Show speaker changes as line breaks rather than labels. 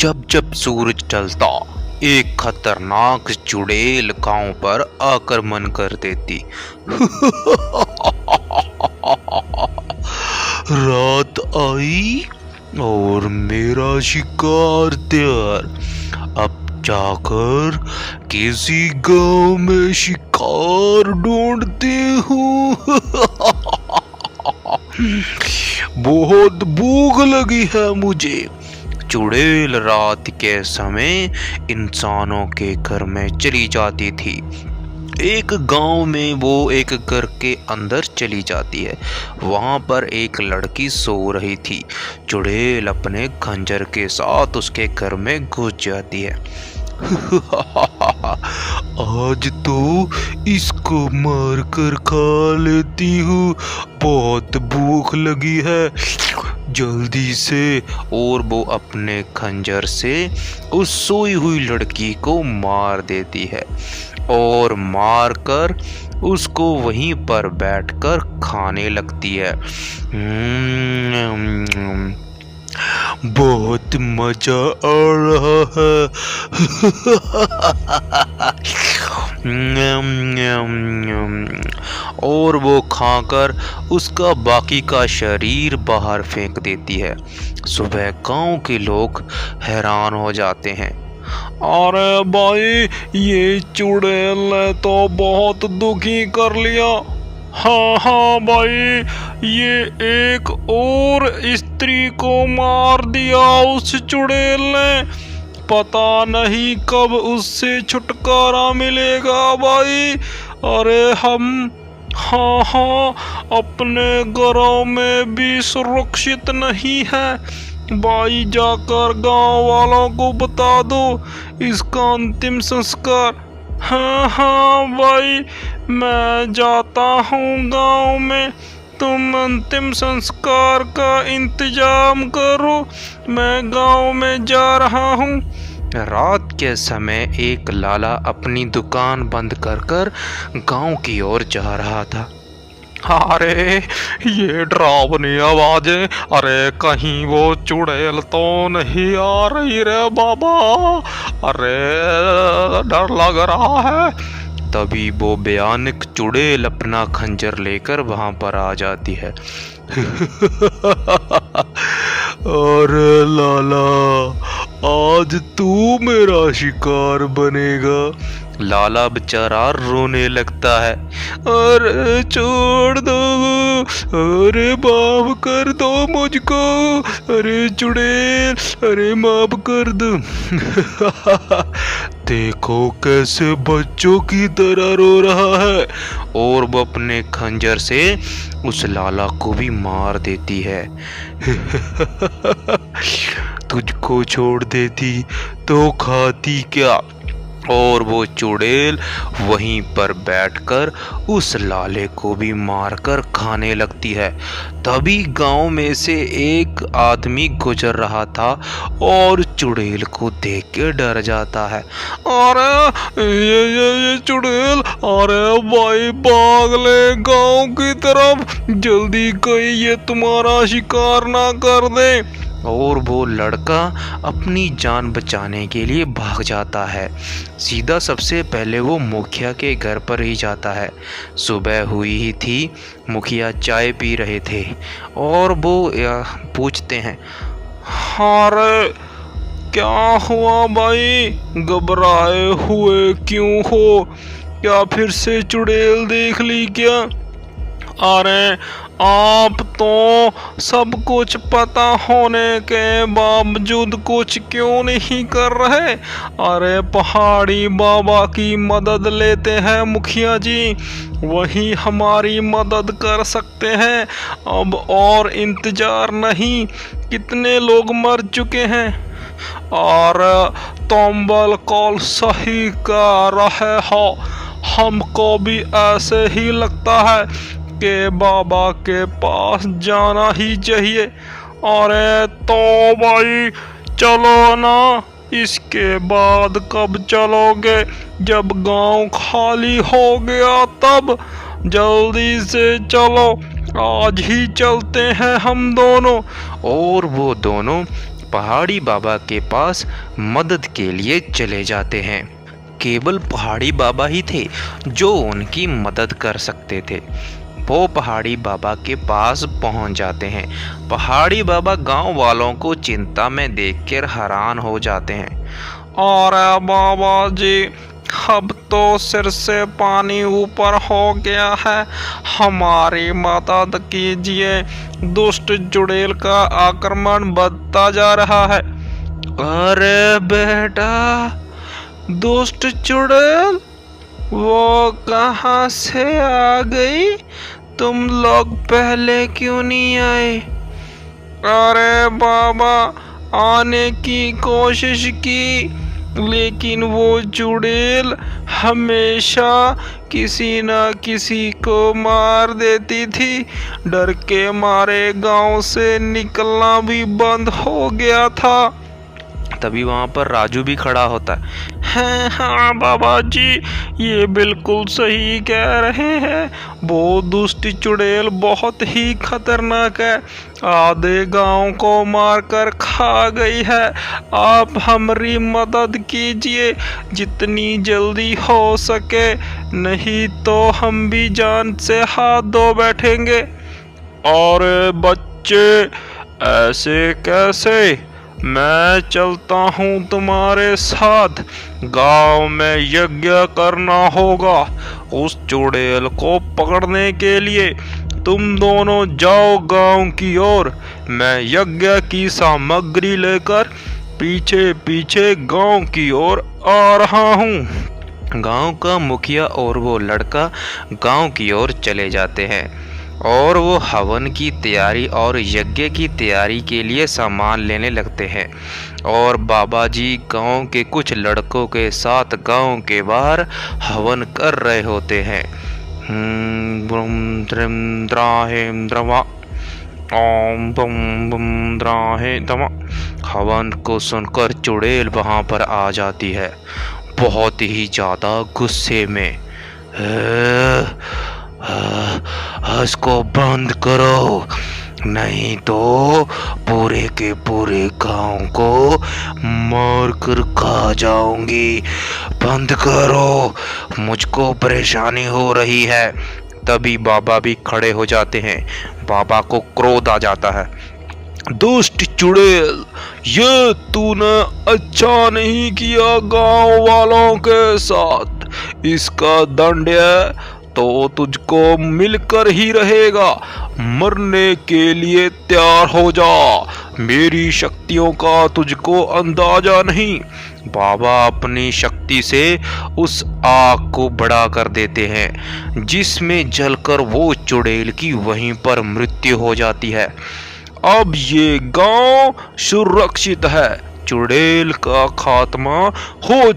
जब जब सूरज ढलता एक खतरनाक चुड़ैल गांव पर आक्रमण कर देती। रात आई और मेरा शिकार तैयार। अब जाकर किसी गांव में शिकार ढूंढती हूँ। बहुत भूख लगी है मुझे। चुड़ैल रात के समय इंसानों के घर में चली जाती थी। एक गांव में वो एक घर के अंदर चली जाती है। वहां पर एक लड़की सो रही थी। चुड़ैल अपने खंजर के साथ उसके घर में घुस जाती है। आज तो इसको मार कर खा लेती हूँ, बहुत भूख लगी है जल्दी से। और वो अपने खंजर से उस सोई हुई लड़की को मार देती है और मारकर उसको वहीं पर बैठकर खाने लगती है। बहुत मजा आ रहा है। और वो खाकर उसका बाकी का शरीर बाहर फेंक देती है। सुबह गांव के लोग हैरान हो जाते हैं। अरे भाई, ये चुड़ैल ने तो बहुत दुखी कर लिया। हाँ भाई, ये एक और स्त्री को मार दिया उस चुड़ैल ने। पता नहीं कब उससे छुटकारा मिलेगा भाई। अरे हम हाँ अपने घरों में भी सुरक्षित नहीं है भाई। जाकर गांव वालों को बता दो इसका अंतिम संस्कार। हाँ भाई, मैं जाता हूँ गांव में। तुम अंतिम संस्कार का इंतजाम करो, मैं गांव में जा रहा हूँ। रात के समय एक लाला अपनी दुकान बंद कर गांव की ओर जा रहा था। अरे ये डरावनी आवाजें, अरे कहीं वो चुड़ैल तो नहीं आ रही रे बाबा। अरे डर लग रहा है। तभी वो भयानक चुड़ैल अपना खंजर लेकर वहां पर आ जाती है। अरे लाला, आज तू मेरा शिकार बनेगा। लाला बेचारा रोने लगता है। अरे छोड़ दो, अरे माफ कर दो मुझको, अरे चुड़ैल, अरे माफ कर दो। देखो कैसे बच्चों की तरह रो रहा है। और वो अपने खंजर से उस लाला को भी मार देती है। तुझको छोड़ देती तो खाती क्या। और वो चुड़ैल वहीं पर बैठकर उस लाले को भी मारकर खाने लगती है। तभी गांव में से एक आदमी गुजर रहा था और चुड़ैल को देख के डर जाता है। अरे ये चुड़ैल, अरे भाई भाग ले गांव की तरफ, जल्दी कहीं ये तुम्हारा शिकार ना कर दे। और वो लड़का अपनी जान बचाने के लिए भाग जाता है। सीधा सबसे पहले वो मुखिया के घर पर ही जाता है। सुबह हुई ही थी, मुखिया चाय पी रहे थे और वो पूछते हैं, अरे क्या हुआ भाई, घबराए हुए क्यों हो, क्या फिर से चुड़ैल देख ली क्या। अरे आप तो सब कुछ पता होने के बावजूद कुछ क्यों नहीं कर रहे। अरे पहाड़ी बाबा की मदद लेते हैं मुखिया जी, वही हमारी मदद कर सकते हैं। अब और इंतजार नहीं, कितने लोग मर चुके हैं। और तुम बिल्कुल सही कह रहे हो, हमको भी ऐसे ही लगता है के बाबा के पास जाना ही चाहिए। अरे तो भाई चलो ना, इसके बाद कब चलोगे, जब गांव खाली हो गया तब। जल्दी से चलो, आज ही चलते हैं हम दोनों। और वो दोनों पहाड़ी बाबा के पास मदद के लिए चले जाते हैं। केवल पहाड़ी बाबा ही थे जो उनकी मदद कर सकते थे। वो पहाड़ी बाबा के पास पहुंच जाते हैं। पहाड़ी बाबा गांव वालों को चिंता में देखकर हैरान हो जाते हैं। अरे बाबा जी, अब तो सिर से पानी ऊपर हो गया है, हमारी मदद कीजिए, दुष्ट चुड़ैल का आक्रमण बढ़ता जा रहा है। अरे बेटा, दुष्ट चुड़ैल वो कहाँ से आ गई? तुम लोग पहले क्यों नहीं आए? अरे बाबा, आने की कोशिश की, लेकिन वो चुड़ैल हमेशा किसी न किसी को मार देती थी। डर के मारे गांव से निकलना भी बंद हो गया था। तभी वहाँ पर राजू भी खड़ा होता है। हाँ बाबा जी, ये बिल्कुल सही कह रहे हैं, वो दुष्ट चुड़ैल बहुत ही खतरनाक है, आधे गांव को मारकर खा गई है। आप हमारी मदद कीजिए जितनी जल्दी हो सके, नहीं तो हम भी जान से हाथ धो बैठेंगे। अरे बच्चे, ऐसे कैसे? मैं चलता हूँ तुम्हारे साथ। गांव में यज्ञ करना होगा उस चुड़ैल को पकड़ने के लिए। तुम दोनों जाओ गांव की ओर, मैं यज्ञ की सामग्री लेकर पीछे पीछे गांव की ओर आ रहा हूँ। गांव का मुखिया और वो लड़का गांव की ओर चले जाते हैं और वो हवन की तैयारी और यज्ञ की तैयारी के लिए सामान लेने लगते हैं। और बाबा जी गांव के कुछ लड़कों के साथ गांव के बाहर हवन कर रहे होते हैं। ओम बम बम द्राहे दमा। हवन को सुनकर चुड़ैल वहां पर आ जाती है, बहुत ही ज्यादा गुस्से में। इसको बंद करो, नहीं तो पूरे के पूरे गांव को मार कर खा जाऊंगी। बंद करो, मुझको परेशानी हो रही है। तभी बाबा भी खड़े हो जाते हैं। बाबा को क्रोध आ जाता है। दुष्ट चुड़ैल, ये तूने अच्छा नहीं किया गांव वालों के साथ। इसका दंड है तो तुझको मिलकर ही रहेगा। मरने के लिए तैयार हो जा, मेरी शक्तियों का तुझको अंदाजा नहीं। बाबा अपनी शक्ति से उस आग को बड़ा कर देते हैं, जिसमें जलकर वो चुड़ैल की वहीं पर मृत्यु हो जाती है। अब ये गांव सुरक्षित है, चुड़ैल का खात्मा हो